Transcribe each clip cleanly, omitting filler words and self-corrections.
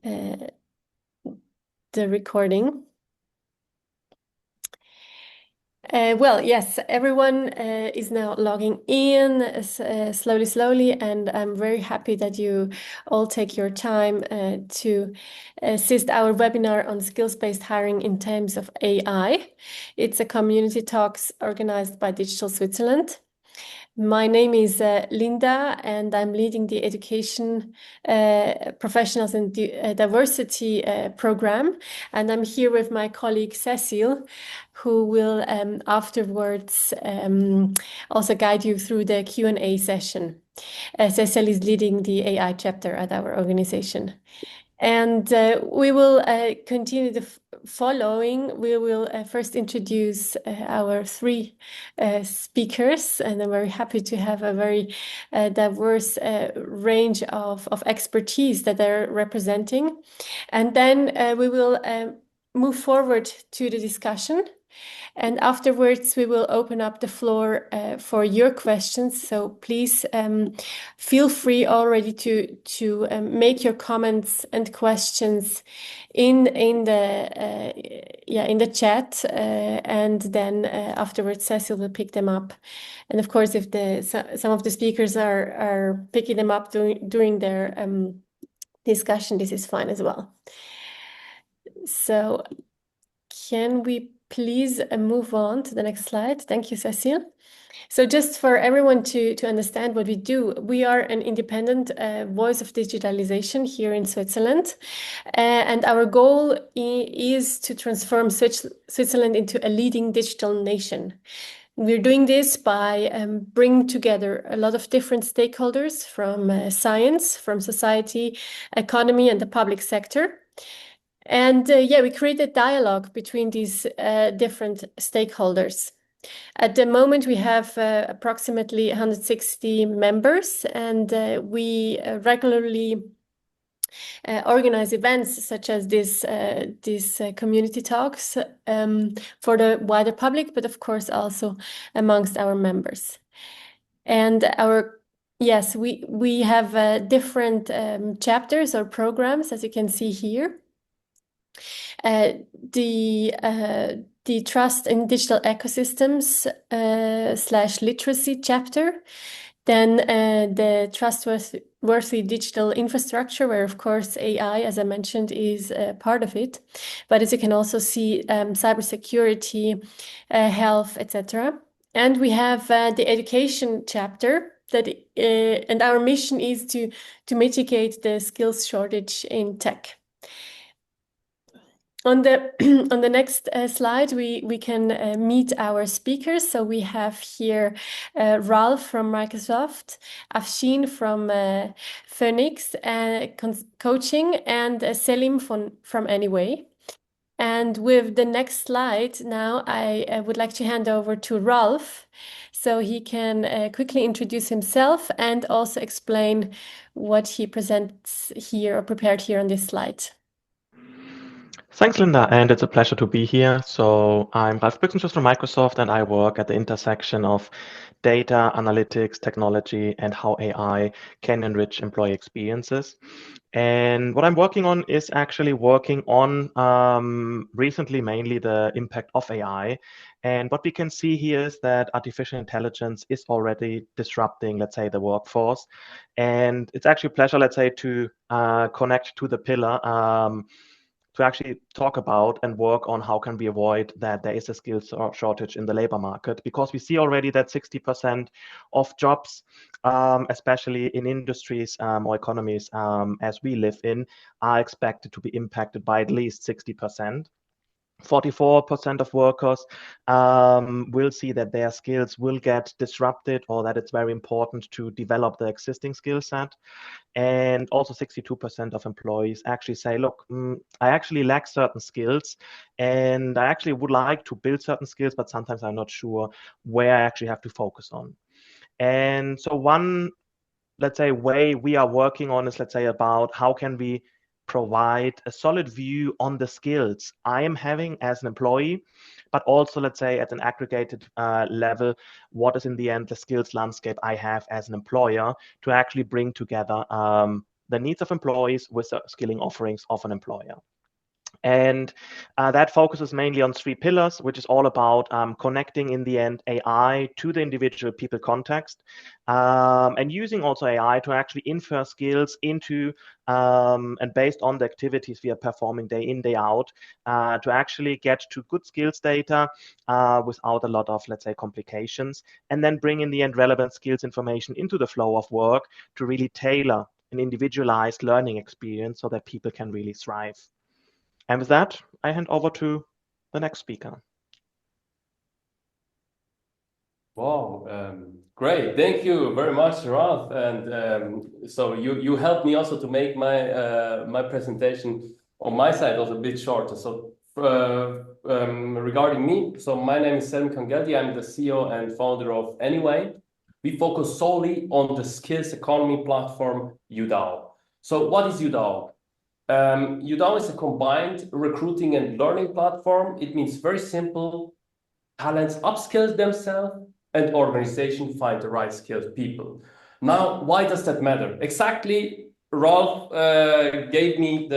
the recording. Well, yes, everyone is now logging in slowly, and I'm very happy that you all take your time to assist our webinar on skills-based hiring in terms of AI. It's a community talks organized by Digital Switzerland. My name is Linda, and I'm leading the Education Professionals and Diversity program. And I'm here with my colleague Cecile, who will afterwards also guide you through the Q&A session. Cecile is leading the AI chapter at our organization. And we will continue the following. We will first introduce our three speakers, and I'm very happy to have a very diverse range of expertise that they're representing. And then we will move forward to the discussion. And afterwards, we will open up the floor for your questions. So please feel free already to make your comments and questions in the chat, and then afterwards, Cecil will pick them up. And of course, if some of the speakers are picking them up during their discussion, this is fine as well. So can we please move on to the next slide? Thank you, Cecile. So just for everyone to understand what we do, we are an independent voice of digitalization here in Switzerland. And our goal is to transform Switzerland into a leading digital nation. We're doing this by bringing together a lot of different stakeholders from science, from society, economy, and the public sector. And we create a dialogue between these different stakeholders. At the moment, we have approximately 160 members, and we regularly organize events such as these community talks for the wider public, but of course also amongst our members. And we have different chapters or programs, as you can see here. The Trust in Digital Ecosystems / Literacy chapter, then the Trustworthy Digital Infrastructure, where of course AI, as I mentioned, is part of it. But as you can also see, cybersecurity, health, etc. And we have the Education chapter, and our mission is to mitigate the skills shortage in tech. On the next slide, we can meet our speakers. So we have here Ralph from Microsoft, Afshin from Phoenix Coaching, and Selim from Anyway. And with the next slide now, I would like to hand over to Ralph, so he can quickly introduce himself and also explain what he presents here or prepared here on this slide. Thanks, Linda, and it's a pleasure to be here. So I'm Ralph Büchsenschuss from Microsoft, and I work at the intersection of data, analytics, technology, and how AI can enrich employee experiences. And what I'm working on is actually working on recently mainly the impact of AI. And what we can see here is that artificial intelligence is already disrupting, let's say, the workforce. And it's actually a pleasure, let's say, to connect to the pillar to actually talk about and work on how can we avoid that there is a skills shortage in the labor market, because we see already that 60% of jobs, especially in industries or economies as we live in, are expected to be impacted by at least 60%. 44% of workers will see that their skills will get disrupted, or that it's very important to develop the existing skill set. And also 62% of employees actually say, look, I actually lack certain skills and I actually would like to build certain skills, but sometimes I'm not sure where I actually have to focus on. And so one, let's say, way we are working on is, let's say, about how can we provide a solid view on the skills I am having as an employee, but also, let's say, at an aggregated level, what is in the end the skills landscape I have as an employer, to actually bring together the needs of employees with the skilling offerings of an employer. And that focuses mainly on 3 pillars, which is all about connecting, in the end, AI to the individual people context, and using also AI to actually infer skills into and based on the activities we are performing day in, day out, to actually get to good skills data without a lot of, let's say, complications, and then bring, in the end, relevant skills information into the flow of work to really tailor an individualized learning experience so that people can really thrive. And with that, I hand over to the next speaker. Wow, great. Thank you very much, Ralph. And so you helped me also to make my my presentation on my side also a bit shorter. So regarding me, so my name is Selim Kangeldi. I'm the CEO and founder of Anyway. We focus solely on the skills economy platform Youdao. So what is Youdao? Youdao is a combined recruiting and learning platform. It means very simple: talents upskill themselves and organization find the right skilled people. Now, why does that matter? Exactly, Ralph gave me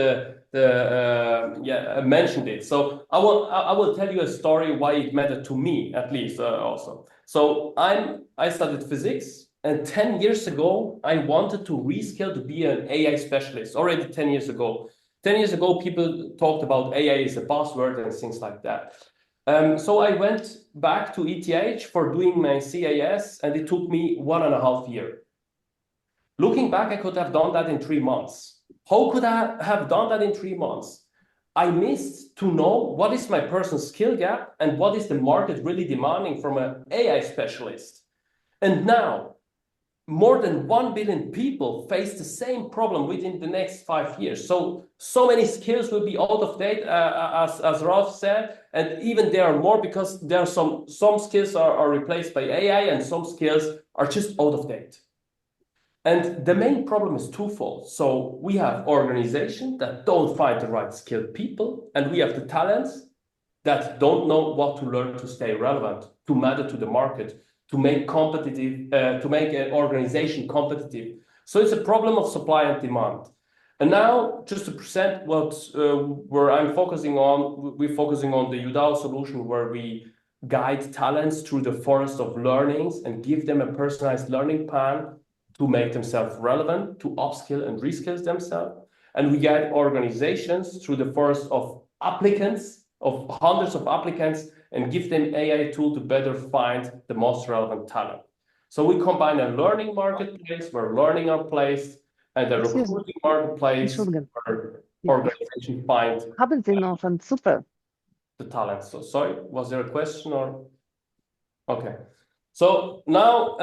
mentioned it. So I will tell you a story why it mattered to me, at least also. So I studied physics, and 10 years ago, I wanted to reskill to be an AI specialist, already 10 years ago. 10 years ago, people talked about AI as a buzzword and things like that. So I went back to ETH for doing my CAS, and it took me 1.5 years. Looking back, I could have done that in 3 months. How could I have done that in 3 months? I missed to know what is my personal skill gap and what is the market really demanding from an AI specialist. And now, more than 1 billion people face the same problem within the next 5 years. So many skills will be out of date, as Ralph said, and even there are more because there are some skills are replaced by AI and some skills are just out of date. And the main problem is twofold. So we have organizations that don't find the right skilled people, and we have the talents that don't know what to learn to stay relevant, to matter to the market, to make competitive, to make an organization competitive. So it's a problem of supply and demand. And now, just to present what where I'm focusing on, we're focusing on the Youdao solution, where we guide talents through the forest of learnings and give them a personalized learning plan to make themselves relevant, to upskill and reskill themselves. And we guide organizations through the forest of applicants, of hundreds of applicants, and give them AI tool to better find the most relevant talent. So we combine a learning marketplace where learning are placed and a recruiting marketplace where organizations find the talent. So sorry, was there a question or? Okay. So now,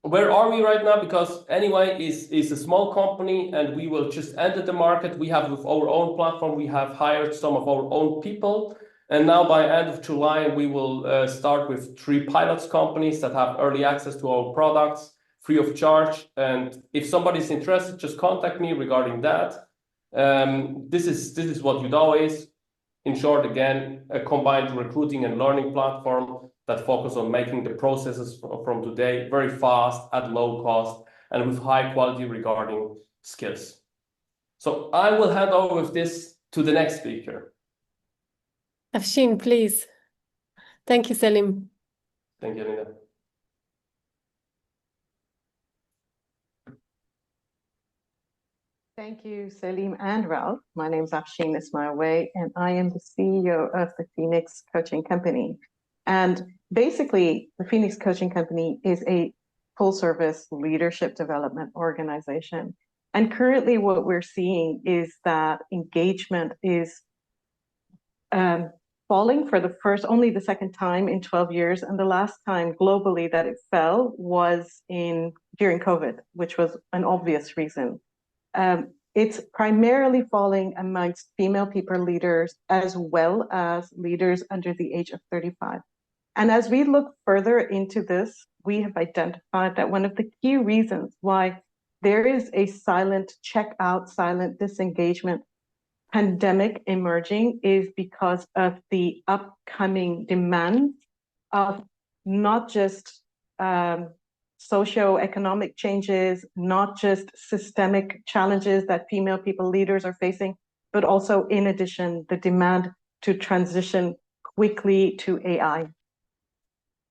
where are we right now? Because Anyway is a small company and we will just enter the market. We have with our own platform, we have hired some of our own people. And now by end of July, we will start with 3 pilots companies that have early access to our products free of charge. And if somebody's interested, just contact me regarding that. This is what Youdao is. In short, again, a combined recruiting and learning platform that focus on making the processes from today very fast, at low cost, and with high quality regarding skills. So I will hand over with this to the next speaker. Afshin, please. Thank you, Selim. Thank you, Nina. Thank you, Selim and Ralph. My name is Afshin Ismailway, and I am the CEO of the Phoenix Coaching Company. And basically, the Phoenix Coaching Company is a full-service leadership development organization. And currently what we're seeing is that engagement is falling for only the second time in 12 years. And the last time globally that it fell was during COVID, which was an obvious reason. It's primarily falling amongst female people leaders as well as leaders under the age of 35. And as we look further into this, we have identified that one of the key reasons why there is a silent checkout, silent disengagement pandemic emerging is because of the upcoming demands of not just socioeconomic changes, not just systemic challenges that female people leaders are facing, but also, in addition, the demand to transition quickly to AI.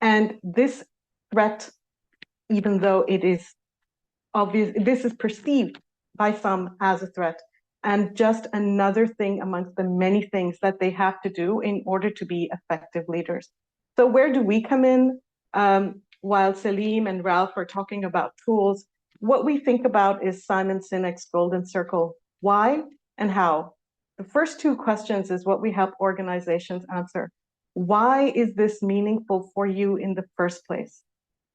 And this threat, even though it is obvious, this is perceived by some as a threat, and just another thing amongst the many things that they have to do in order to be effective leaders. So where do we come in? While Selim and Ralph are talking about tools, what we think about is Simon Sinek's golden circle: why and how. The first two questions is what we help organizations answer. Why is this meaningful for you in the first place?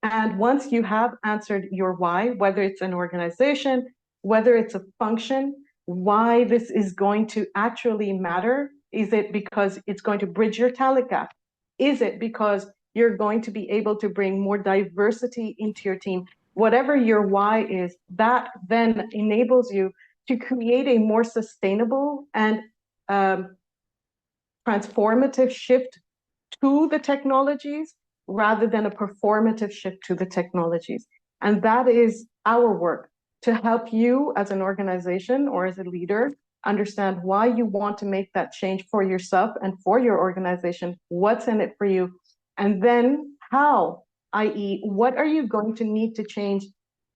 And once you have answered your why, whether it's an organization, whether it's a function, why this is going to actually matter. Is it because it's going to bridge your talent gap? Is it because you're going to be able to bring more diversity into your team? Whatever your why is, that then enables you to create a more sustainable and transformative shift to the technologies rather than a performative shift to the technologies. And that is our work, to help you as an organization or as a leader understand why you want to make that change for yourself and for your organization, what's in it for you, and then how, i.e., what are you going to need to change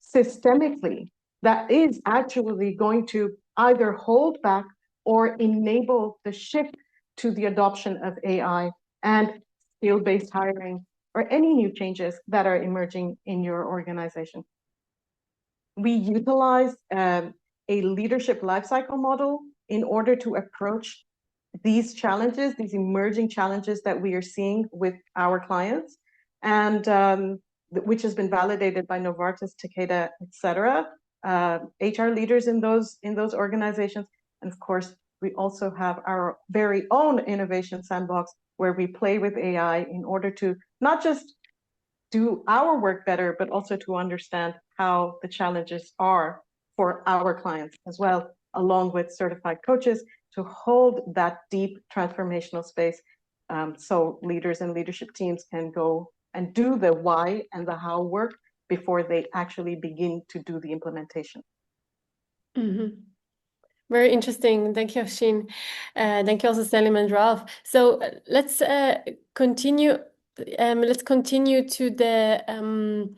systemically that is actually going to either hold back or enable the shift to the adoption of AI and skill-based hiring, or any new changes that are emerging in your organization. We utilize a leadership lifecycle model in order to approach these challenges, these emerging challenges that we are seeing with our clients, and which has been validated by Novartis, Takeda, etc., HR leaders in those organizations. And of course, we also have our very own innovation sandbox where we play with AI in order to not just do our work better, but also to understand how the challenges are for our clients as well, along with certified coaches to hold that deep transformational space, so leaders and leadership teams can go and do the why and the how work before they actually begin to do the implementation. Mm-hmm. Very interesting. Thank you, Afshin. Thank you also, Selim and Ralph. So let's continue. Let's continue to the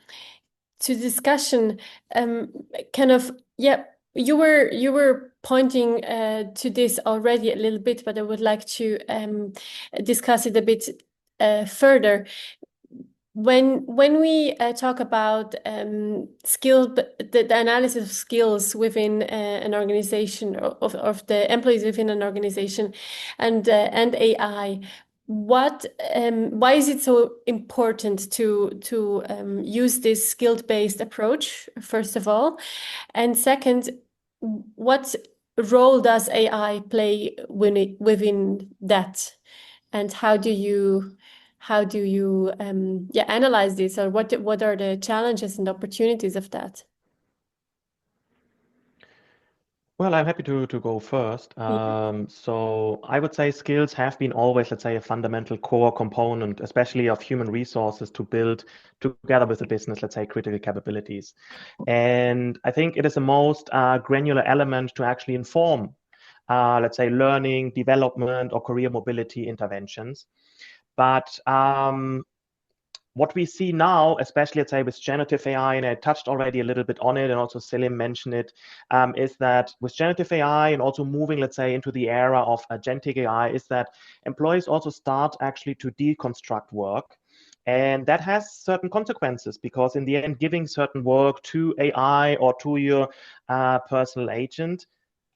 discussion. Kind of, yeah. You were pointing to this already a little bit, but I would like to discuss it a bit further. When we talk about the analysis of skills within an organization, of the employees within an organization, and AI, why is it so important to use this skill-based approach, first of all, and second, what role does AI play within that, and how do you analyze this, or what are the challenges and opportunities of that? Well, I'm happy to go first. So I would say skills have been always, let's say, a fundamental core component, especially of human resources, to build together with the business, let's say, critical capabilities. And I think it is the most granular element to actually inform, let's say, learning, development, or career mobility interventions. But what we see now, especially, let's say, with generative AI, and I touched already a little bit on it, and also Selim mentioned it, is that with generative AI and also moving, let's say, into the era of agentic AI, is that employees also start actually to deconstruct work. And that has certain consequences, because in the end, giving certain work to AI or to your personal agent,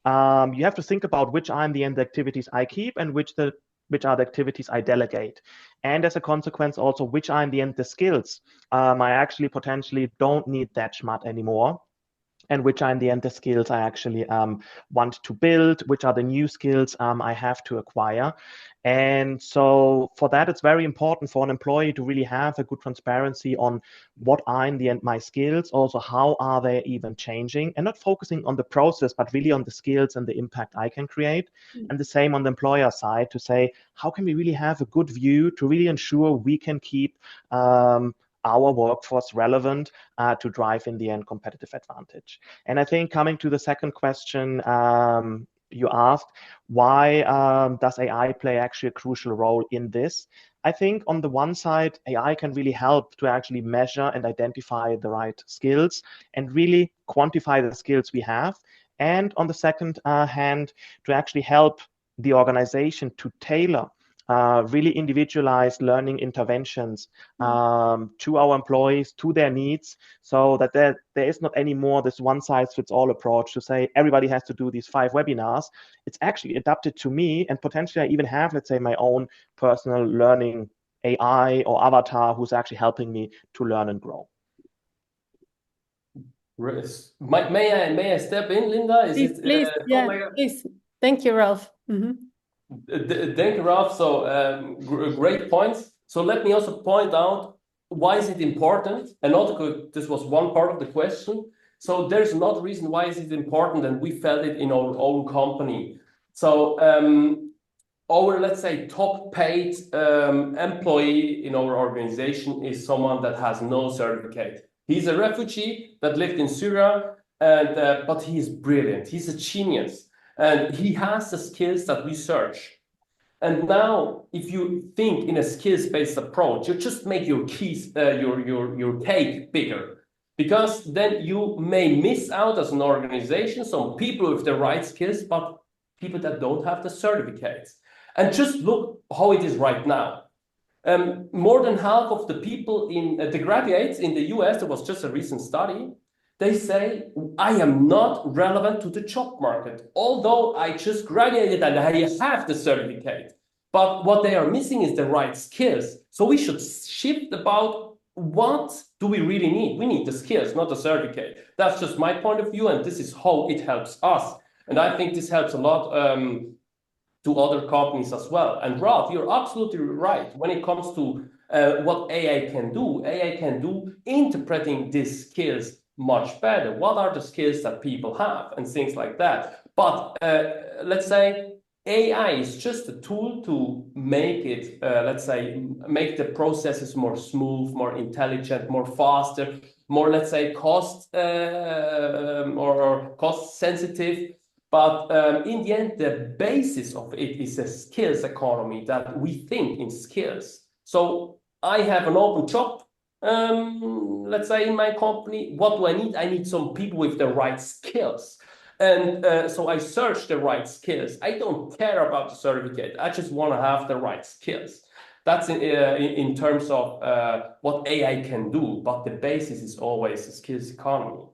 you have to think about which are in the end the activities I keep and which are the activities I delegate. And as a consequence, also, which are in the end the skills I actually potentially don't need that smart anymore, and which are in the end the skills I actually want to build, which are the new skills I have to acquire. And so for that, it's very important for an employee to really have a good transparency on what are in the end my skills, also how are they even changing, and not focusing on the process, but really on the skills and the impact I can create. And the same on the employer side, to say, how can we really have a good view to really ensure we can keep our workforce relevant to drive in the end competitive advantage. And I think coming to the second question, you asked, why does AI play actually a crucial role in this? I think on the one side, AI can really help to actually measure and identify the right skills and really quantify the skills we have. And on the second hand, to actually help the organization to tailor really individualized learning interventions to our employees, to their needs, so that there is not anymore this one-size-fits-all approach to say everybody has to do these 5 webinars. It's actually adapted to me, and potentially I even have, let's say, my own personal learning AI or avatar who's actually helping me to learn and grow. May I step in, Linda? Please, yeah, please. Thank you, Ralph. Thank you, Ralph. So great points. So let me also point out, why is it important? And also, this was one part of the question. So there's another reason why is it important, and we felt it in our own company. So our, let's say, top paid employee in our organization is someone that has no certificate. He's a refugee that lived in Syria, and but he is brilliant. He's a genius, and he has the skills that we search. And now, if you think in a skills-based approach, you just make your keys, your cake bigger, because then you may miss out as an organization some people with the right skills, but people that don't have the certificates. And just look how it is right now. More than half of the people in the graduates in the US, there was just a recent study, they say, I am not relevant to the job market, although I just graduated and I have the certificate. But what they are missing is the right skills. So we should shift about what do we really need? We need the skills, not the certificate. That's just my point of view, and this is how it helps us. And I think this helps a lot to other companies as well. And Ralph, you're absolutely right. When it comes to what AI can do interpreting these skills much better. What are the skills that people have and things like that. But let's say AI is just a tool to make it, let's say, make the processes more smooth, more intelligent, more faster, more, let's say, cost or cost sensitive. But in the end, the basis of it is a skills economy, that we think in skills. So I have an open job, let's say, in my company. What do I need? I need some people with the right skills. And so I search the right skills. I don't care about the certificate. I just want to have the right skills. That's in terms of what AI can do. But the basis is always the skills economy.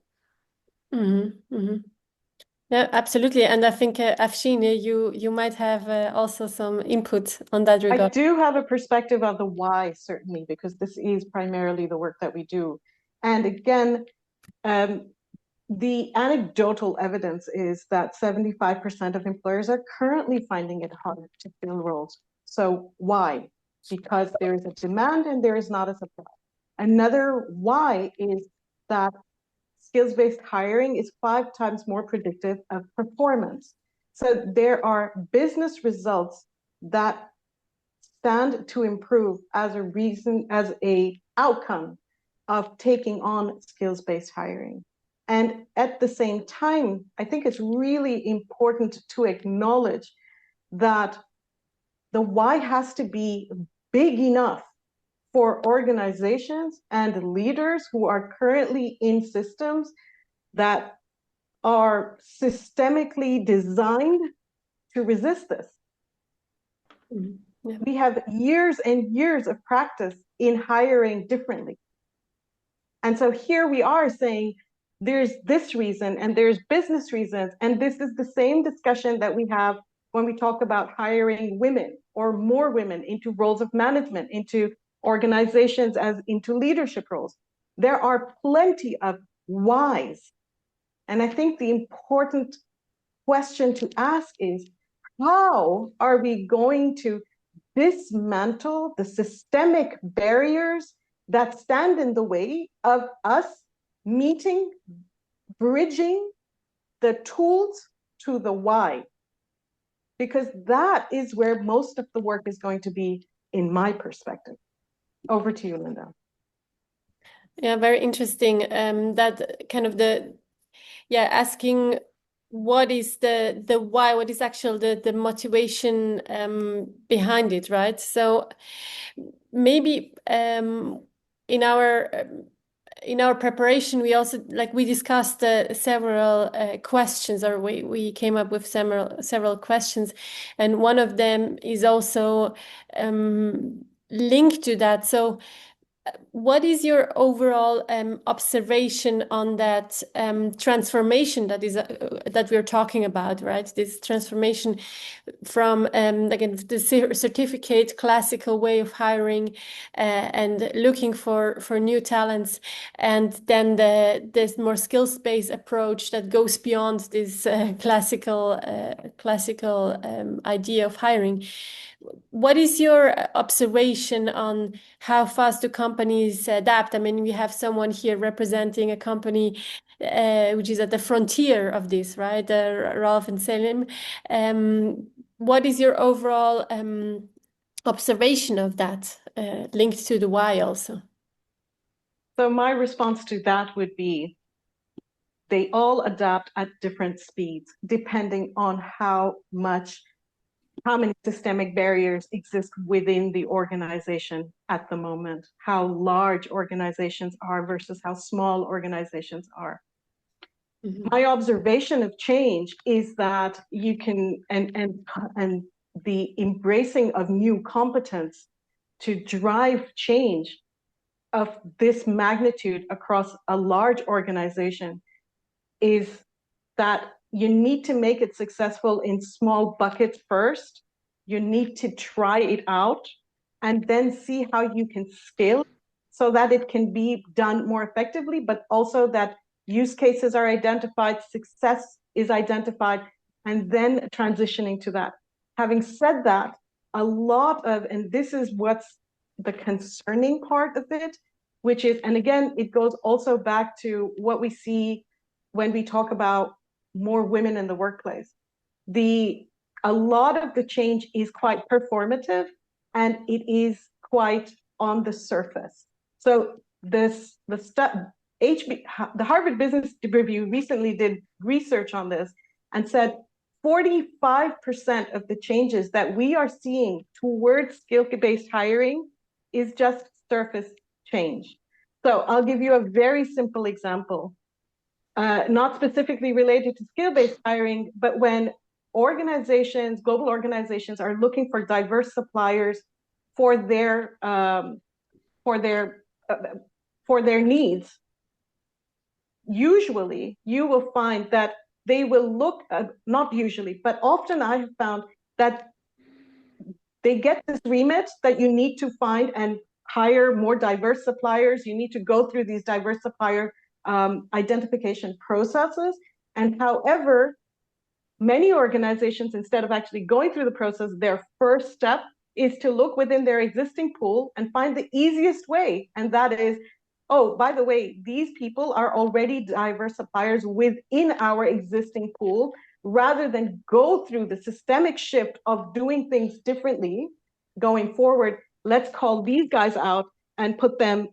Yeah, absolutely. And I think, Afshin, you might have also some input on that regard. I do have a perspective of the why, certainly, because this is primarily the work that we do. And again, the anecdotal evidence is that 75% of employers are currently finding it hard to fill roles. So why? Because there is a demand and there is not a supply. Another why is that skills-based hiring is 5 times more predictive of performance. So there are business results that stand to improve as a reason, as a outcome of taking on skills-based hiring. And at the same time, I think it's really important to acknowledge that the why has to be big enough for organizations and leaders who are currently in systems that are systemically designed to resist this. We have years and years of practice in hiring differently. And so here we are saying there's this reason and there's business reasons. And this is the same discussion that we have when we talk about hiring women or more women into roles of management, into organizations as into leadership roles. There are plenty of whys. And I think the important question to ask is, how are we going to dismantle the systemic barriers that stand in the way of us meeting, bridging the tools to the why? Because that is where most of the work is going to be, in my perspective. Over to you, Linda. Yeah, very interesting. That kind of asking what is the why, what is actual the motivation behind it, right? So maybe in our preparation, we also we discussed several questions, or we came up with several questions, and one of them is also linked to that. So what is your overall observation on that transformation that we're talking about, right? This transformation from again the certificate classical way of hiring and looking for new talents, and then this more skills-based approach that goes beyond this classical idea of hiring. What is your observation on how fast do companies adapt? I mean, we have someone here representing a company which is at the frontier of this, right? Ralph and Selim. What is your overall observation of that, linked to the why also? So my response to that would be they all adapt at different speeds, depending on how many systemic barriers exist within the organization at the moment, how large organizations are versus how small organizations are. Mm-hmm. My observation of change is that you can, and the embracing of new competence to drive change of this magnitude across a large organization is that you need to make it successful in small buckets first. You need to try it out and then see how you can scale so that it can be done more effectively, but also that use cases are identified, success is identified, and then transitioning to that. Having said that, a lot of, and this is what's the concerning part of it, which is, and again, it goes also back to what we see when we talk about more women in the workplace. A lot of the change is quite performative and it is quite on the surface. So the Harvard Business Review recently did research on this and said 45% of the changes that we are seeing towards skill-based hiring is just surface change. So I'll give you a very simple example. Not specifically related to skill-based hiring, but when global organizations are looking for diverse suppliers for their needs, usually you will find that they will look, not usually, but often I have found that they get this remit that you need to find and hire more diverse suppliers. You need to go through these diverse supplier identification processes. And however, many organizations, instead of actually going through the process, their first step is to look within their existing pool and find the easiest way. And that is, oh, by the way, these people are already diverse suppliers within our existing pool, rather than go through the systemic shift of doing things differently going forward. Let's call these guys out and put them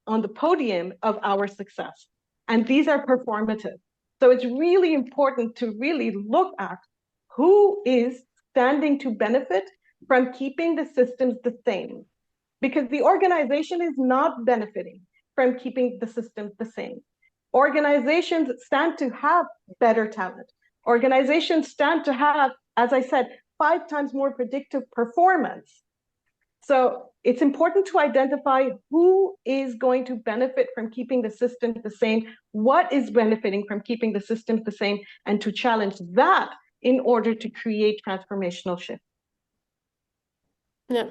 on the podium of our success. And these are performative. So it's really important to really look at who is standing to benefit from keeping the systems the same. Because the organization is not benefiting from keeping the systems the same. Organizations stand to have better talent. Organizations stand to have, as I said, 5 times more predictive performance. So it's important to identify who is going to benefit from keeping the system the same, what is benefiting from keeping the system the same, and to challenge that in order to create transformational shift. Yeah.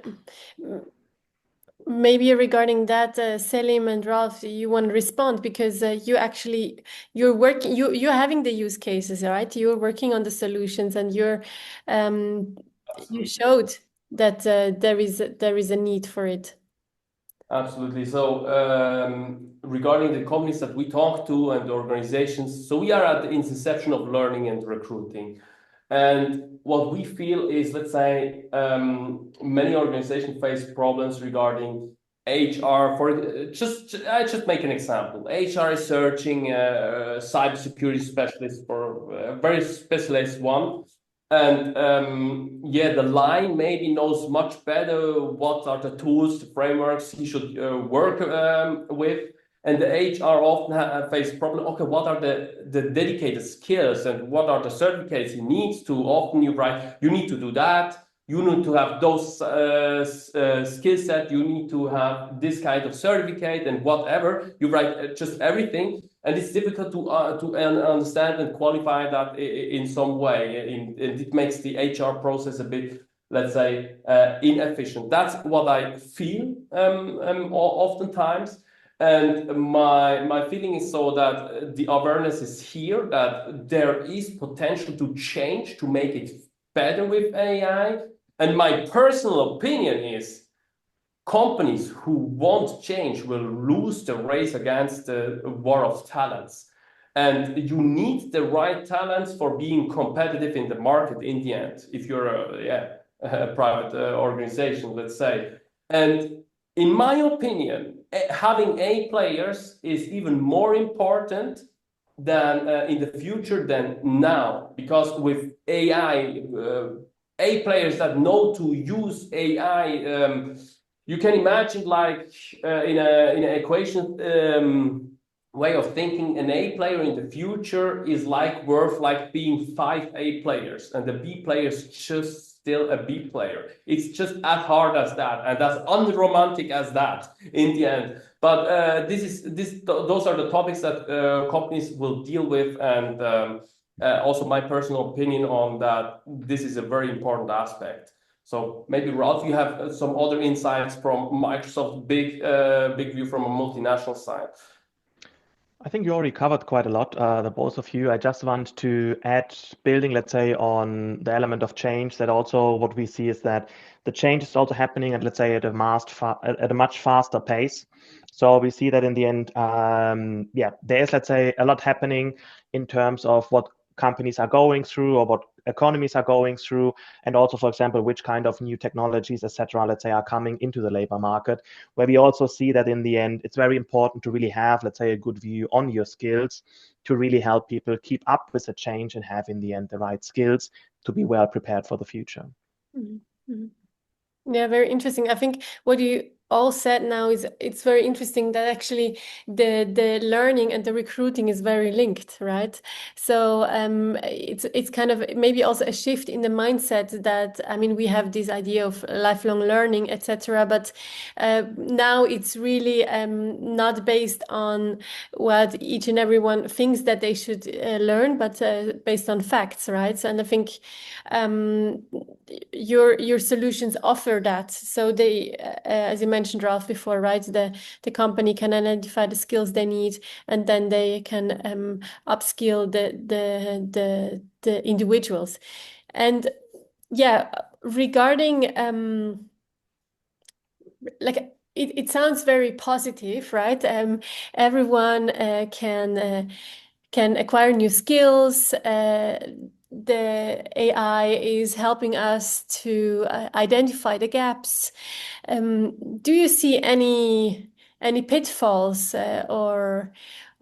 Maybe regarding that, Selim and Ralph, you want to respond because you're working, you're having the use cases, right? You're working on the solutions, and you showed that there is a need for it. Absolutely. So regarding the companies that we talk to and the organizations, so we are at the inception of learning and recruiting. And what we feel is, let's say, many organizations face problems regarding HR for I just make an example. HR is searching a cybersecurity specialist for a very specialized one, and yeah, the line maybe knows much better what are the tools, the frameworks he should work with, and the HR often face problem. Okay, what are the dedicated skills and what are the certificates he needs to? Often you write, you need to do that. You need to have those skill set. You need to have this kind of certificate and whatever. You write just everything, and it's difficult to understand and qualify that in some way. It makes the HR process a bit, let's say, inefficient. That's what I feel oftentimes. And my feeling is so that the awareness is here, that there is potential to change, to make it better with AI. And my personal opinion is companies who won't change will lose the race against the war of talents. And you need the right talents for being competitive in the market in the end, if you're a private organization, let's say. And in my opinion, having A players is even more important than in the future than now, because with AI, A players that know to use AI, you can imagine like in an equation way of thinking, an A player in the future is like worth like being 5 A players, and the B player is just still a B player. It's just as hard as that, and as unromantic as that in the end. But those are the topics that companies will deal with, and also my personal opinion on that. This is a very important aspect. So maybe Ralph, you have some other insights from Microsoft, big view from a multinational side. I think you already covered quite a lot, the both of you. I just want to add, building, let's say, on the element of change, that also what we see is that the change is also happening at, let's say, at a much faster pace. So we see that in the end, there is, let's say, a lot happening in terms of what companies are going through or what economies are going through, and also, for example, which kind of new technologies, etc., let's say, are coming into the labor market, where we also see that in the end, it's very important to really have, let's say, a good view on your skills to really help people keep up with the change and have in the end the right skills to be well prepared for the future. Mm-hmm. Yeah, very interesting. I think what you all said now is it's very interesting that actually the learning and the recruiting is very linked, right? So it's kind of maybe also a shift in the mindset that, I mean, we have this idea of lifelong learning, etc. But now it's really not based on what each and everyone thinks that they should learn, but based on facts, right? So, and I think your solutions offer that. So they, as you mentioned, Ralph, before, right? The company can identify the skills they need, and then they can upskill the individuals. And yeah, regarding like it sounds very positive, right? Everyone can acquire new skills. The AI is helping us to identify the gaps. Do you see any pitfalls or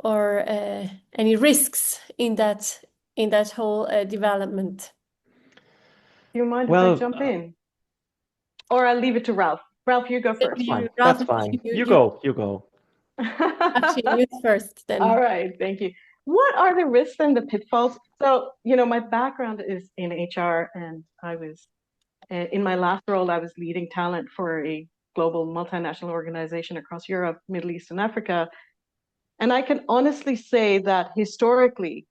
any risks in that whole development? Do you mind if Well, I jump in? Or I'll leave it to Ralph. Ralph, you go first. fine. Ralph, That's fine. You go. Actually, you first then. All right, thank you. What are the risks and the pitfalls? So, my background is in HR, and I was, in my last role, I was leading talent for a global multinational organization across Europe, Middle East, and Africa. And I can honestly say that historically,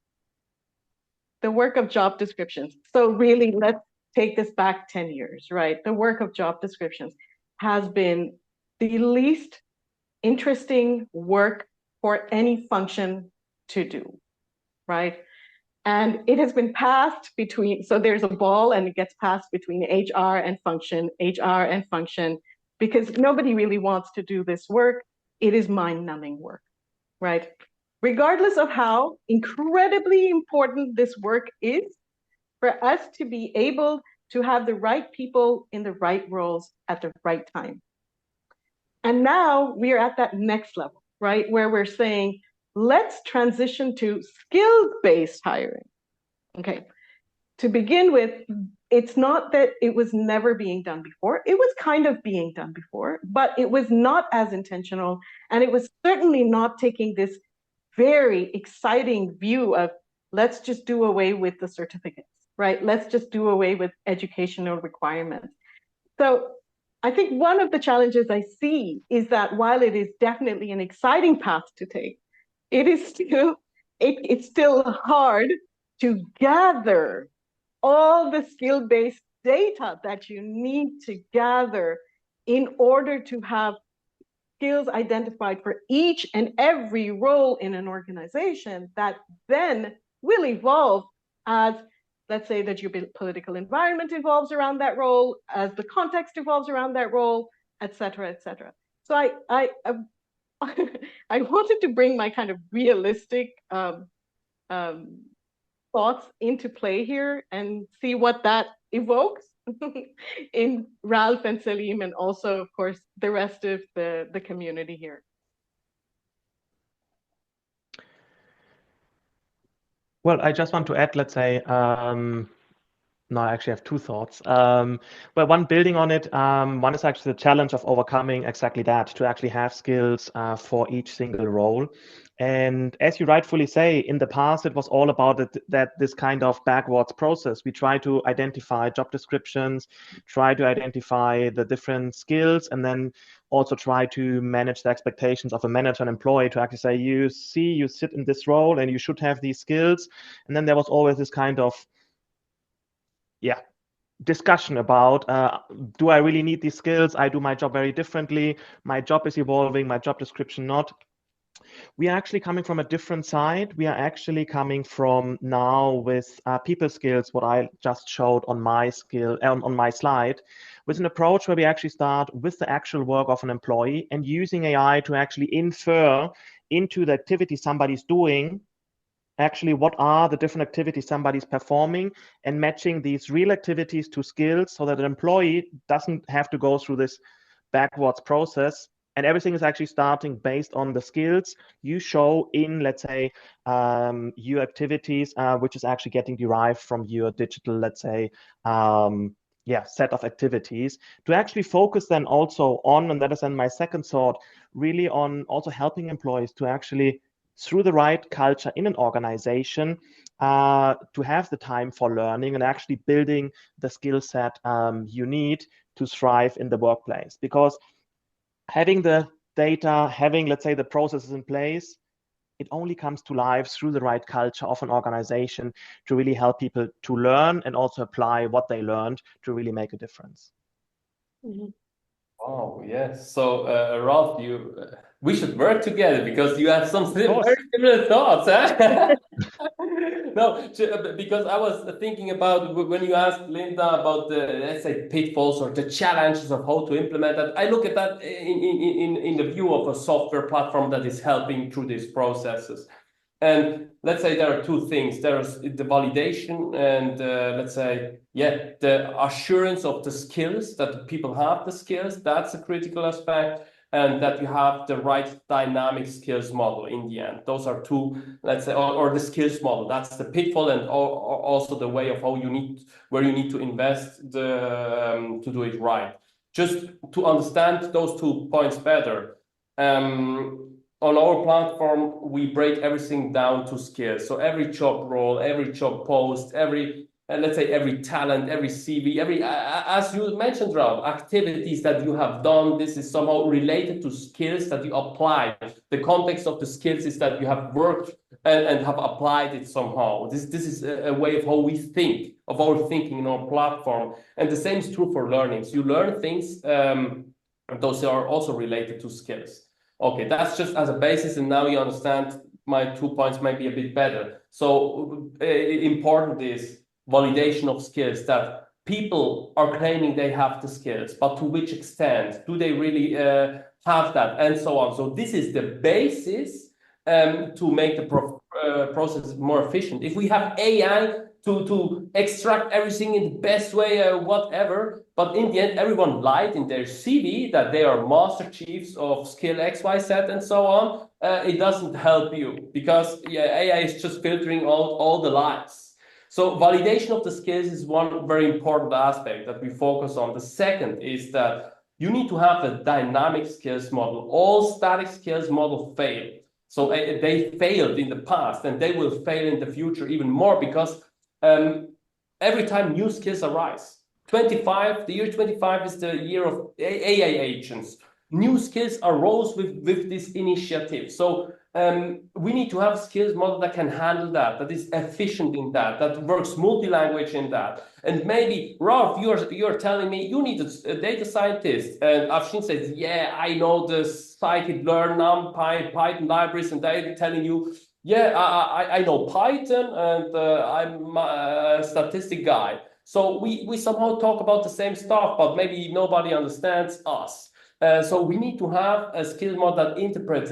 the work of job descriptions, so really let's take this back 10 years, right? The work of job descriptions has been the least interesting work for any function to do, right? And it has been passed between, so there's a ball and it gets passed between HR and function, because nobody really wants to do this work. It is mind-numbing work, right? Regardless of how incredibly important this work is, for us to be able to have the right people in the right roles at the right time. And now we are at that next level, right? Where we're saying, let's transition to skills-based hiring. Okay. To begin with, it's not that it was never being done before. It was kind of being done before, but it was not as intentional. And it was certainly not taking this very exciting view of let's just do away with the certificates, right? Let's just do away with educational requirements. So I think one of the challenges I see is that while it is definitely an exciting path to take, it is still it's still hard to gather all the skill-based data that you need to gather in order to have skills identified for each and every role in an organization that then will evolve as, let's say, the geopolitical environment evolves around that role, as the context evolves around that role, et cetera, et cetera. So I wanted to bring my kind of realistic thoughts into play here and see what that evokes in Ralph and Salim, and also, of course, the rest of the community here. Well, I just want to add, let's say, no, I actually have two thoughts. Well, one building on it, one is actually the challenge of overcoming exactly that, to actually have skills for each single role. And as you rightfully say, in the past, it was all about that this kind of backwards process. We try to identify job descriptions, try to identify the different skills, and then also try to manage the expectations of a manager and employee to actually say, you sit in this role and you should have these skills. And then there was always this kind of discussion about, do I really need these skills? I do my job very differently. My job is evolving, my job description not. We are actually coming from a different side. We are actually coming from now with people skills, what I just showed on my slide, with an approach where we actually start with the actual work of an employee and using AI to actually infer into the activity somebody's doing, actually what are the different activities somebody's performing, and matching these real activities to skills so that an employee doesn't have to go through this backwards process. And everything is actually starting based on the skills you show in, let's say, your activities, which is actually getting derived from your digital, let's say, set of activities, to actually focus then also on, and that is then my second thought, really on also helping employees to actually, through the right culture in an organization, to have the time for learning and actually building the skill set you need to thrive in the workplace. Because having the data, having, let's say, the processes in place, it only comes to life through the right culture of an organization to really help people to learn and also apply what they learned to really make a difference. Mm-hmm. Oh, yes. So, Ralph, we should work together because you have some very similar thoughts, huh? No, because I was thinking about when you asked Linda about the, let's say, pitfalls or the challenges of how to implement that. I look at that in the view of a software platform that is helping through these processes. And let's say there are two things. There's the validation and let's say, the assurance of the skills, that people have the skills. That's a critical aspect. And that you have the right dynamic skills model in the end. Those are two, let's say, or the skills model. That's the pitfall, and also the way of where you need to invest to do it right. Just to understand those 2 points better, on our platform, we break everything down to skills. So every job role, every job post, let's say every talent, every CV, as you mentioned, Ralph, activities that you have done, this is somehow related to skills that you apply. The context of the skills is that you have worked and have applied it somehow. This is a way of how we think, of our thinking in our platform. And the same is true for learnings. You learn things, those are also related to skills. Okay, that's just as a basis, and now you understand my 2 points might be a bit better. So important is validation of skills, that people are claiming they have the skills, but to which extent do they really have that, and so on. So this is the basis to make the process more efficient. If we have AI to extract everything in the best way, whatever. But in the end, everyone lied in their CV that they are master chiefs of skill XYZ and so on. It doesn't help you because AI is just filtering all the lies. So validation of the skills is one very important aspect that we focus on. The second is that you need to have a dynamic skills model. All static skills model fail. So they failed in the past and they will fail in the future even more because every time new skills arise. The year 25 is the year of AI agents. New skills arose with this initiative. So we need to have a skills model that can handle that is efficient in that works multi-language in that. And maybe, Rolf, you're telling me you need a data scientist. And Afshin says, yeah, I know the scikit-learn, NumPy, Python libraries, and they're telling you, yeah, I know Python, and I'm a statistic guy. So we somehow talk about the same stuff, but maybe nobody understands us. So we need to have a skill model that interprets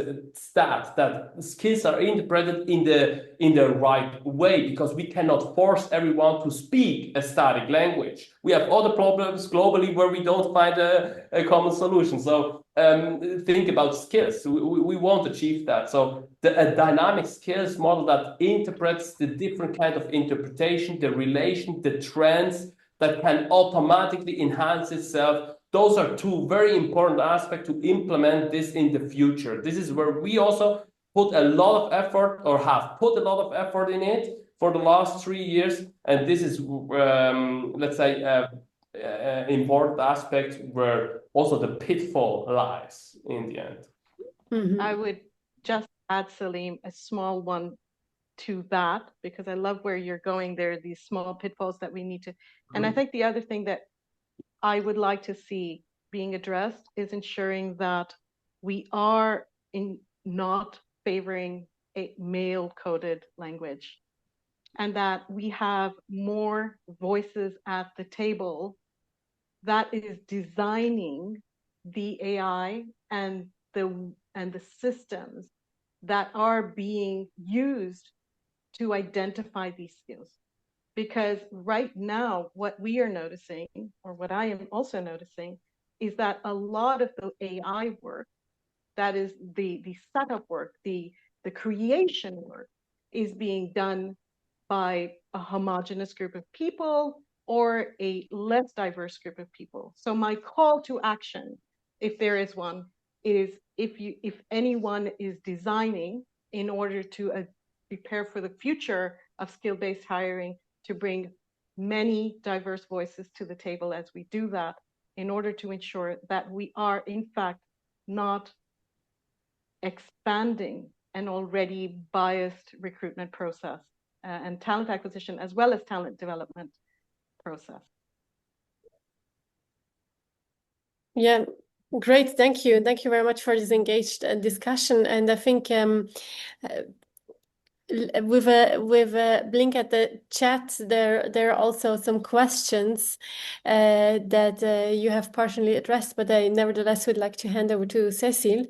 that skills are interpreted in the right way, because we cannot force everyone to speak a static language. We have other problems globally where we don't find a common solution. So think about skills. We won't achieve that. So a dynamic skills model that interprets the different kind of interpretation, the relation, the trends that can automatically enhance itself. Those are two very important aspects to implement this in the future. This is where we also put a lot of effort, or have put a lot of effort in it for the last 3 years. And this is, let's say, important aspect where also the pitfall lies in the end. Mhm. I would just add, Salim, a small one to that, because I love where you're going there, these small pitfalls that we need to. And I think the other thing that I would like to see being addressed is ensuring that we are not favoring a male-coded language, and that we have more voices at the table that is designing the AI and the systems that are being used to identify these skills. Because right now, what we are noticing, or what I am also noticing, is that a lot of the AI work, that is the setup work, the creation work, is being done by a homogenous group of people or a less diverse group of people. So my call to action, if there is one, is if anyone is designing in order to prepare for the future of skill-based hiring, to bring many diverse voices to the table as we do that, in order to ensure that we are in fact not expanding an already biased recruitment process and talent acquisition, as well as talent development process. Yeah, great. Thank you. Thank you very much for this engaged discussion. And I think with a blink at the chat, there are also some questions that you have partially addressed, but I nevertheless would like to hand over to Cecile,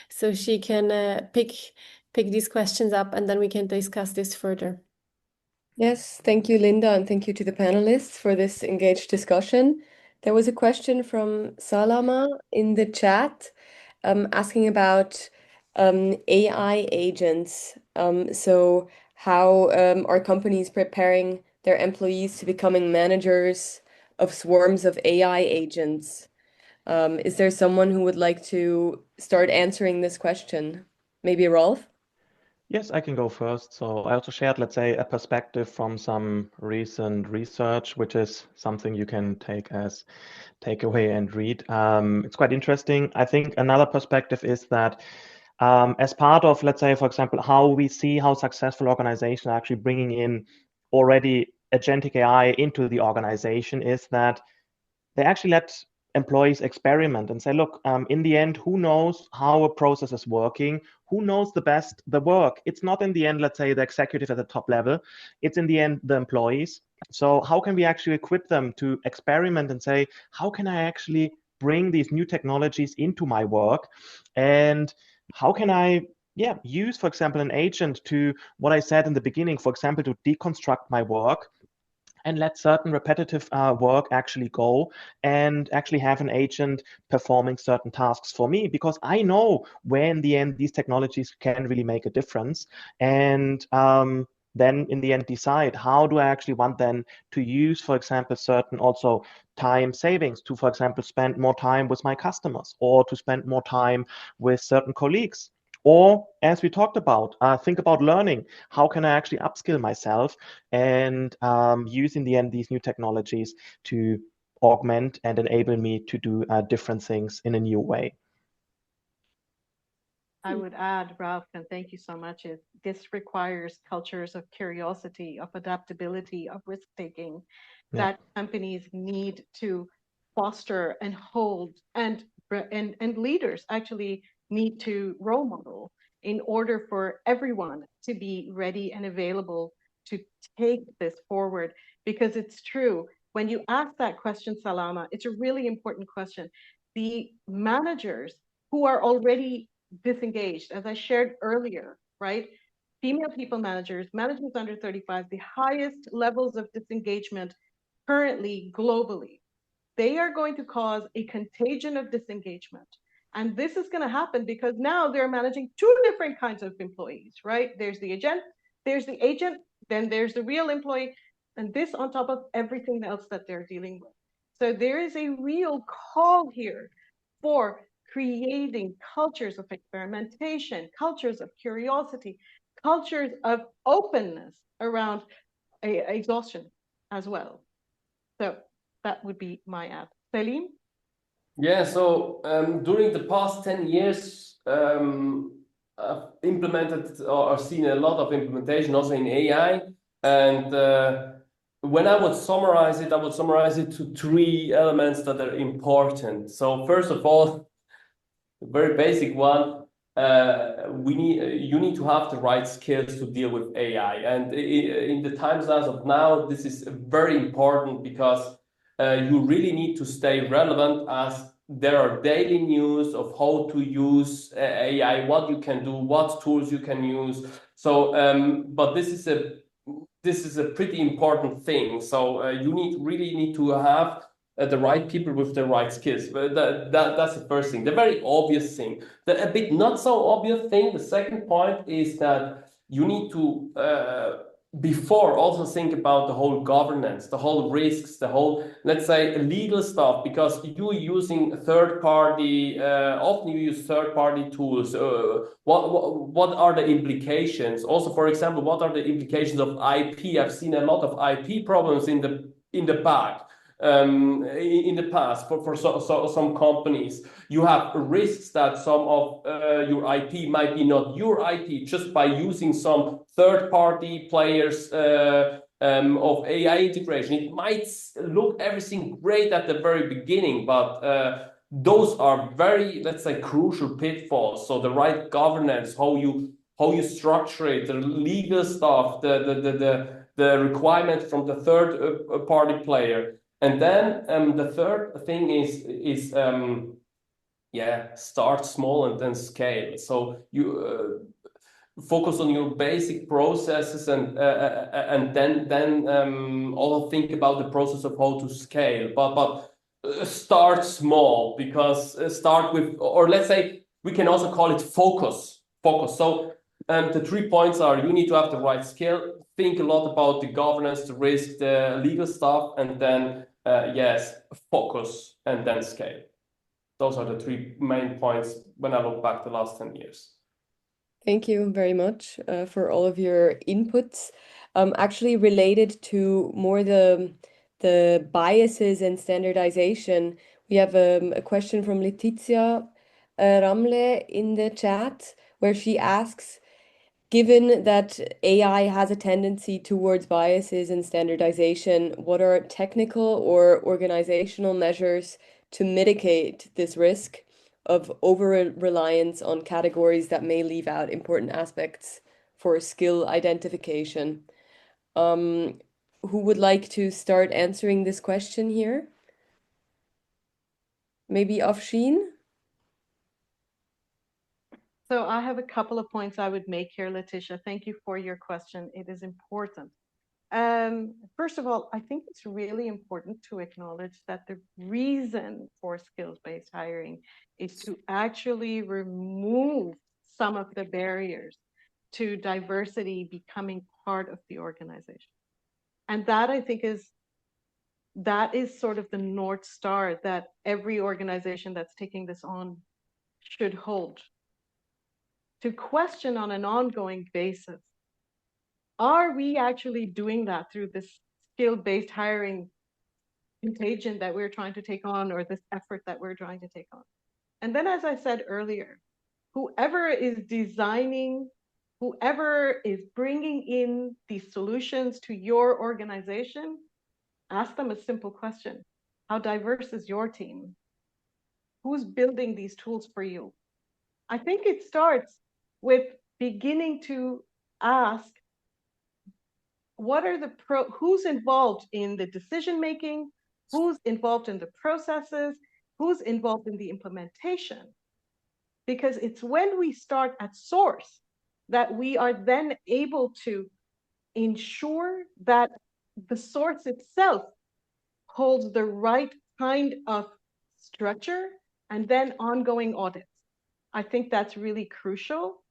so she can pick these questions up, and then we can discuss this further. Yes, thank you, Linda, and thank you to the panelists for this engaged discussion. There was a question from Salama in the chat asking about AI agents. So how are companies preparing their employees to becoming managers of swarms of AI agents? Is there someone who would like to start answering this question? Maybe Rolf? Yes, I can go first. So I also shared, let's say, a perspective from some recent research, which is something you can take as takeaway and read. It's quite interesting. I think another perspective is that as part of, let's say, for example, how we see how successful organizations are actually bringing in already agentic AI into the organization, is that they actually let employees experiment and say, look, in the end, who knows how a process is working? Who knows the work? It's not in the end, let's say, the executive at the top level. It's in the end, the employees. So how can we actually equip them to experiment and say, how can I actually bring these new technologies into my work? And how can I use, for example, an agent to, what I said in the beginning, for example, to deconstruct my work and let certain repetitive work actually go and actually have an agent performing certain tasks for me, because I know where in the end these technologies can really make a difference. And then in the end decide how do I actually want then to use, for example, certain also time savings to, for example, spend more time with my customers or to spend more time with certain colleagues. Or, as we talked about, think about learning. How can I actually upskill myself and use in the end these new technologies to augment and enable me to do different things in a new way? I would add, Ralph, and thank you so much, is this requires cultures of curiosity, of adaptability, of risk-taking that companies need to foster and hold, and leaders actually need to role model in order for everyone to be ready and available to take this forward. Because it's true, when you ask that question, Salama, it's a really important question. The managers who are already disengaged, as I shared earlier, right? Female people managers, managers under 35, the highest levels of disengagement currently globally. They are going to cause a contagion of disengagement. And this is going to happen because now they're managing two different kinds of employees, right? There's the agent, then there's the real employee, and this on top of everything else that they're dealing with. So there is a real call here for creating cultures of experimentation, cultures of curiosity, cultures of openness around exhaustion as well. So that would be my app. Salim? Yeah, so during the past 10 years, I've implemented or seen a lot of implementation also in AI. And when I would summarize it to three elements that are important. So first of all, the very basic one, you need to have the right skills to deal with AI. And in the times as of now, this is very important because you really need to stay relevant, as there are daily news of how to use AI, what you can do, what tools you can use. So, but this is a pretty important thing. So you really need to have the right people with the right skills. But that's the first thing, the very obvious thing. The a bit not so obvious thing, the second point, is that you need to before also think about the whole governance, the whole risks, the whole, let's say, legal stuff, because you're using third party, often you use third party tools. What are the implications? Also, for example, what are the implications of IP? I've seen a lot of IP problems in the back. In the past for some companies, you have risks that some of your IP might be not your IP just by using some third-party players of AI integration. It might look everything great at the very beginning, but those are very, let's say, crucial pitfalls. So the right governance, how you structure it, the legal stuff, the requirements from the third party player. And then the third thing is start small and then scale. So you focus on your basic processes and then also think about the process of how to scale. But start small, because start with, or let's say we can also call it focus. So the 3 points are: you need to have the right skill, think a lot about the governance, the risk, the legal stuff, and then focus and then scale. Those are the 3 main points when I look back the last 10 years. Thank you very much for all of your inputs. Actually related to more the biases and standardization, we have a question from Letizia Ramle in the chat, where she asks, given that AI has a tendency towards biases and standardization, what are technical or organizational measures to mitigate this risk of over-reliance on categories that may leave out important aspects for skill identification? Who would like to start answering this question here? Maybe Afshin? So I have a couple of points I would make here, Letitia. Thank you for your question. It is important. First of all, I think it's really important to acknowledge that the reason for skills-based hiring is to actually remove some of the barriers to diversity becoming part of the organization. And that, I think, is sort of the North Star that every organization that's taking this on should hold. To question on an ongoing basis, are we actually doing that through this skill-based hiring contagion that we're trying to take on, or this effort that we're trying to take on? And then, as I said earlier, whoever is designing, whoever is bringing in these solutions to your organization, ask them a simple question. How diverse is your team? Who's building these tools for you? I think it starts with beginning to ask, what are who's involved in the decision making, who's involved in the processes, who's involved in the implementation? Because it's when we start at source that we are then able to ensure that the source itself holds the right kind of structure and then ongoing audits. I think that's really crucial.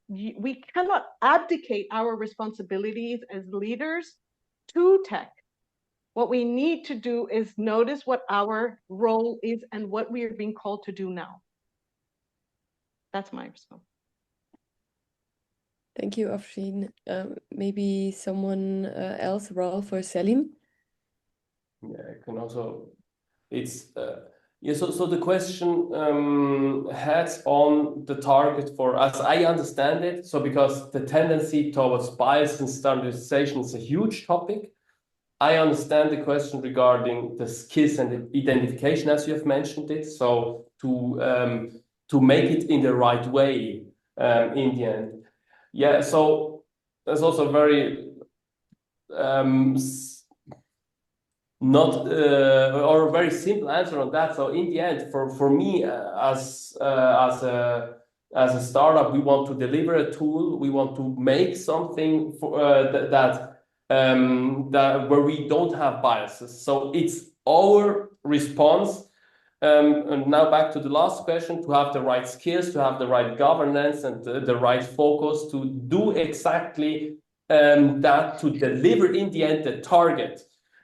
We cannot abdicate our responsibilities as leaders to tech. What we need to do is notice what our role is and what we are being called to do now. That's my response. Thank you, Afshin. Maybe someone else, Ralph or Selim? Yeah, I can also. It's yeah. So the question heads on the target for, as I understand it. So because the tendency towards bias and standardization is a huge topic, I understand the question regarding the skills and the identification, as you have mentioned it. So to make it in the right way in the end. Yeah, so there's also very not or a very simple answer on that. So in the end, for me as a startup, we want to deliver a tool. We want to make something for that where we don't have biases. So it's our response. And now back to the last question, to have the right skills, to have the right governance and the right focus to do exactly that, to deliver in the end the target.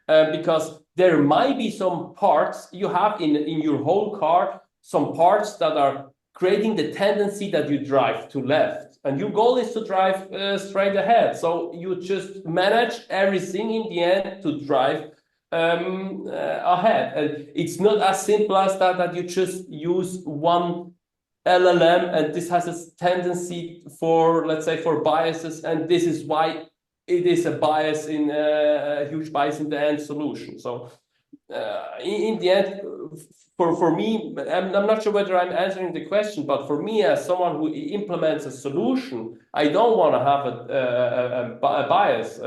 Because there might be some parts you have in your whole car, some parts that are creating the tendency that you drive to left. And your goal is to drive straight ahead. So you just manage everything in the end to drive ahead. And it's not as simple as that you just use one LLM and this has a tendency for, let's say, for biases, and this is why it is a bias in a huge bias in the end solution. So in the end, for me, I'm not sure whether I'm answering the question, but for me, as someone who implements a solution, I don't want to have a bias,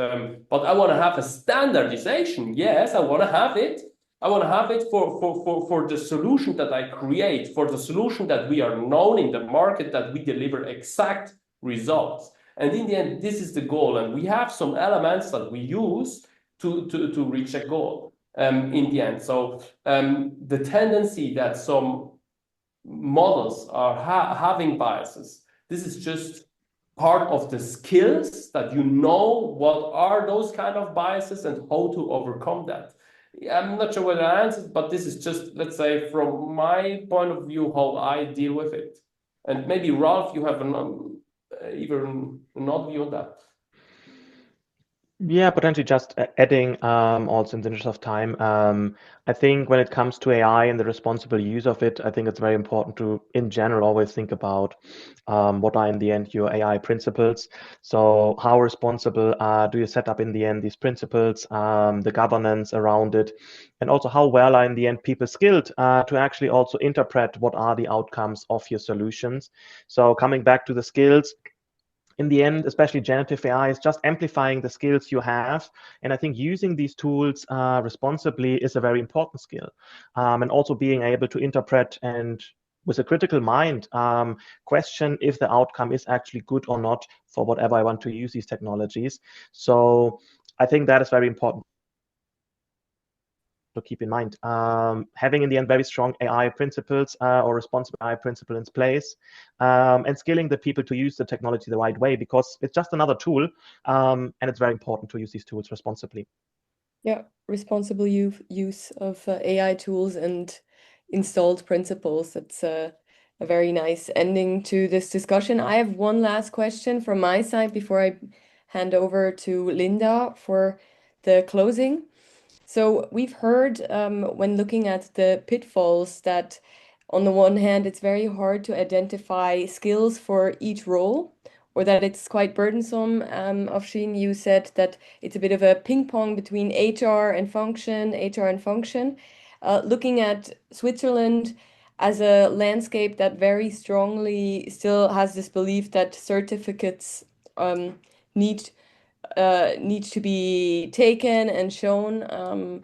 but I want to have a standardization. Yes, I want to have it. I want to have it for the solution that I create, for the solution that we are known in the market, that we deliver exact results. And in the end, this is the goal. And we have some elements that we use to reach a goal in the end. So the tendency that some models are having biases, this is just part of the skills that you know what are those kind of biases and how to overcome that. I'm not sure whether I answered, but this is just, let's say, from my point of view, how I deal with it. And maybe Ralph, you have even not view on that. Yeah, potentially just adding also in the interest of time. I think when it comes to AI and the responsible use of it, I think it's very important to, in general, always think about what are in the end your AI principles. So how responsible do you set up in the end these principles, the governance around it, and also how well are in the end people skilled to actually also interpret what are the outcomes of your solutions. So coming back to the skills, in the end, especially generative AI is just amplifying the skills you have. And I think using these tools responsibly is a very important skill. And also being able to interpret and with a critical mind, question if the outcome is actually good or not for whatever I want to use these technologies. So I think that is very important to keep in mind. Having in the end very strong AI principles or responsible AI principle in place, and skilling the people to use the technology the right way, because it's just another tool, and it's very important to use these tools responsibly. Yeah, responsible use of AI tools and installed principles. That's a very nice ending to this discussion. I have one last question from my side before I hand over to Linda for the closing. So we've heard when looking at the pitfalls that on the one hand, it's very hard to identify skills for each role, or that it's quite burdensome. Afshin, you said that it's a bit of a ping pong between HR and function. Looking at Switzerland as a landscape that very strongly still has this belief that certificates need to be taken and shown.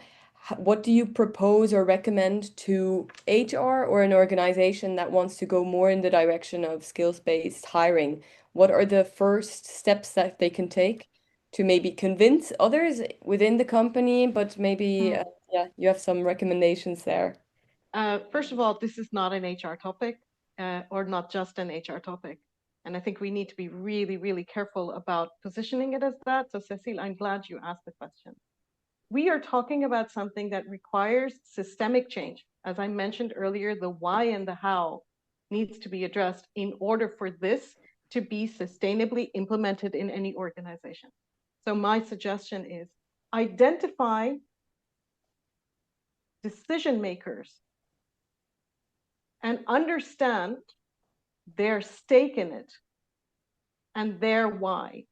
What do you propose or recommend to HR or an organization that wants to go more in the direction of skills-based hiring? What are the first steps that they can take to maybe convince others within the company, but maybe, yeah, you have some recommendations there. First of all, this is not an HR topic, or not just an HR topic. And I think we need to be really, really careful about positioning it as that. So Cecile, I'm glad you asked the question. We are talking about something that requires systemic change. As I mentioned earlier, the why and the how needs to be addressed in order for this to be sustainably implemented in any organization. So my suggestion is identify decision makers and understand their stake in it and their why,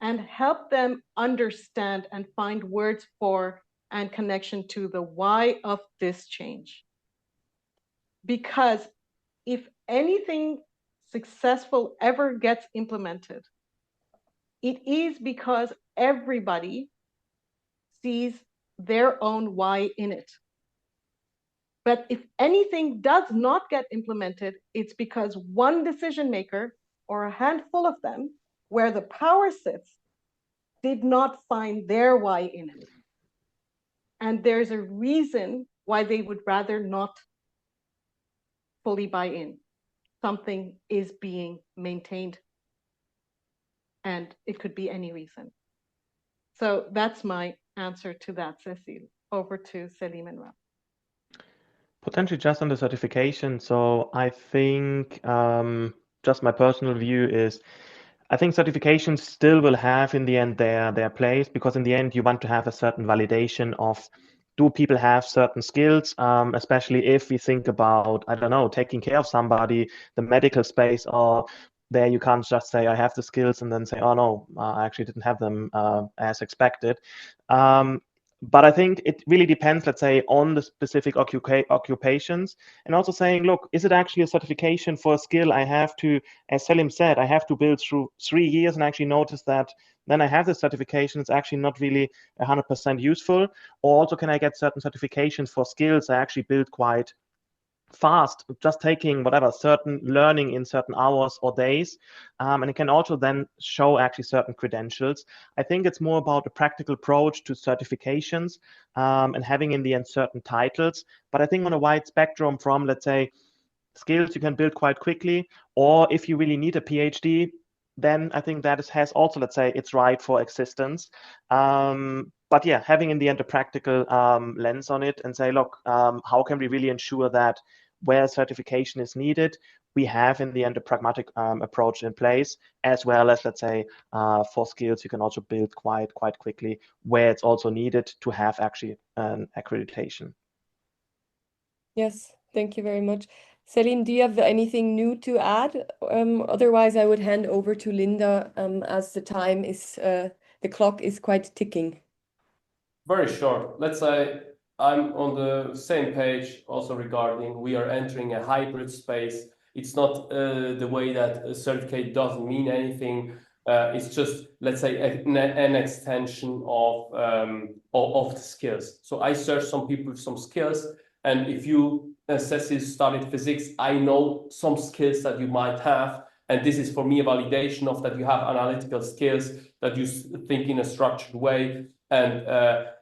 and help them understand and find words for and connection to the why of this change. Because if anything successful ever gets implemented, it is because everybody sees their own why in it. But if anything does not get implemented, it's because one decision maker or a handful of them, where the power sits, did not find their why in it. And there's a reason why they would rather not fully buy in. Something is being maintained, and it could be any reason. So that's my answer to that, Cecile. Over to Selim and Ralph. Potentially just on the certification. So I think just my personal view is I think certifications still will have in the end their place, because in the end you want to have a certain validation of, do people have certain skills, especially if we think about, I don't know, taking care of somebody, the medical space, or there you can't just say I have the skills and then say, oh no, I actually didn't have them as expected. But I think it really depends, let's say, on the specific occupations, and also saying, look, is it actually a certification for a skill I have to, as Selim said, I have to build through 3 years and actually notice that then I have the certification, it's actually not really 100% useful. Or also, can I get certain certifications for skills I actually build quite fast, just taking whatever certain learning in certain hours or days, and it can also then show actually certain credentials. I think it's more about a practical approach to certifications, and having in the end certain titles. But I think on a wide spectrum, from, let's say, skills you can build quite quickly, or if you really need a PhD, then I think that has also, let's say, it's right for existence. But yeah, having in the end a practical lens on it and say, look, how can we really ensure that where certification is needed, we have in the end a pragmatic approach in place, as well as, let's say, for skills you can also build quite quickly where it's also needed to have actually an accreditation. Yes, thank you very much. Selim, do you have anything new to add? Otherwise, I would hand over to Linda, as the time is, the clock is quite ticking. Very short. Let's say I'm on the same page also regarding we are entering a hybrid space. It's not the way that a certificate doesn't mean anything. It's just, let's say, an extension of the skills. So I search some people with some skills, and if you, Cecile, studied physics, I know some skills that you might have. And this is for me a validation of that you have analytical skills, that you think in a structured way. And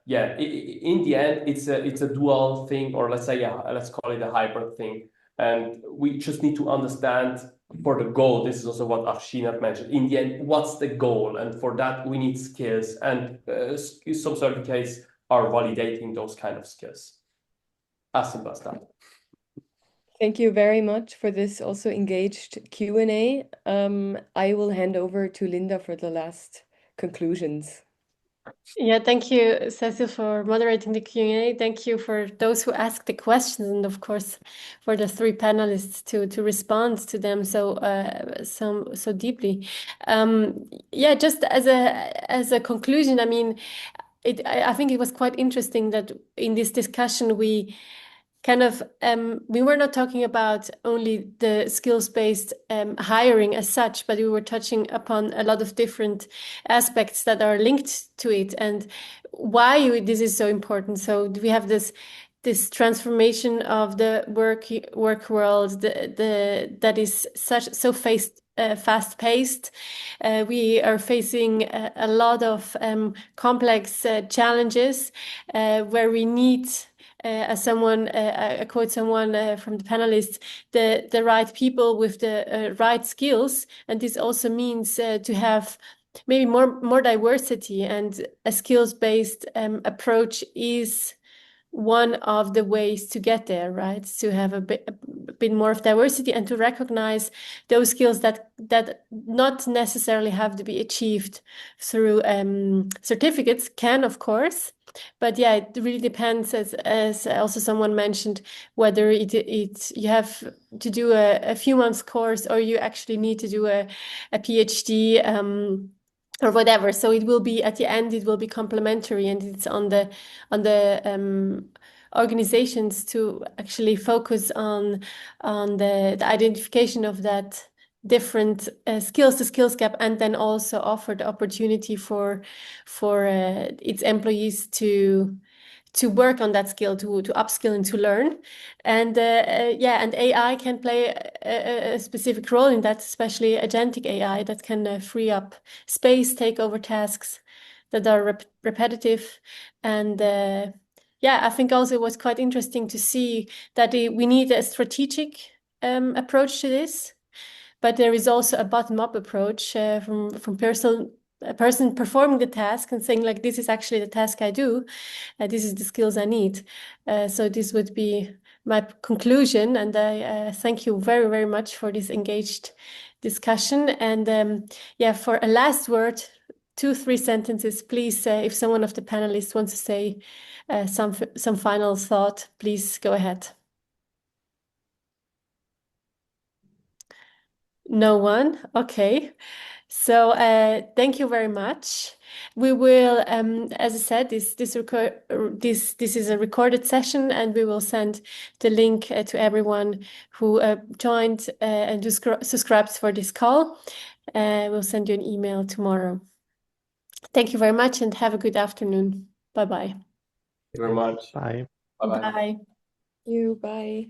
yeah, in the end, it's a dual thing, or let's say, let's call it a hybrid thing. And we just need to understand for the goal. This is also what Afshin mentioned. In the end, what's the goal? And for that, we need skills, and some certificates are validating those kind of skills. As simple as that. Thank you very much for this also engaged Q&A. I will hand over to Linda for the last conclusions. Yeah, thank you, Cecil, for moderating the Q&A. Thank you for those who asked the questions, and of course, for the three panelists to respond to them so deeply. Yeah, just as a conclusion, I mean, I think it was quite interesting that in this discussion we kind of we were not talking about only the skills-based hiring as such, but we were touching upon a lot of different aspects that are linked to it and why this is so important. So we have this transformation of the work world that is so fast-paced. We are facing a lot of complex challenges where we need, as someone, I quote someone from the panelists, the right people with the right skills, and this also means to have maybe more diversity, and a skills-based approach is one of the ways to get there, right? To have a bit more of diversity and to recognize those skills that not necessarily have to be achieved through certificates, can of course, but yeah, it really depends, as also someone mentioned, whether you have to do a few months course or you actually need to do a PhD. Or whatever. So it will be, at the end, it will be complementary, and it's on the organizations to actually focus on the identification of that different skills, the skills gap, and then also offer the opportunity for its employees to work on that skill, to upskill and to learn. And yeah, and AI can play a specific role in that, especially agentic AI that can free up space, take over tasks that are repetitive. And yeah, I think also it was quite interesting to see that we need a strategic approach to this, but there is also a bottom-up approach from a person performing the task and saying, like, this is actually the task I do, this is the skills I need. So this would be my conclusion, and I thank you very, very much for this engaged discussion. And yeah, for a last word, 2-3 sentences, please. If someone of the panelists wants to say some final thought, please go ahead. No one? Okay. So thank you very much. We will, as I said, this is a recorded session, and we will send the link to everyone who joined and who subscribed for this call. We'll send you an email tomorrow. Thank you very much, and have a good afternoon. Bye-bye. Thank you very much. Bye. Bye-bye. Bye. You, bye.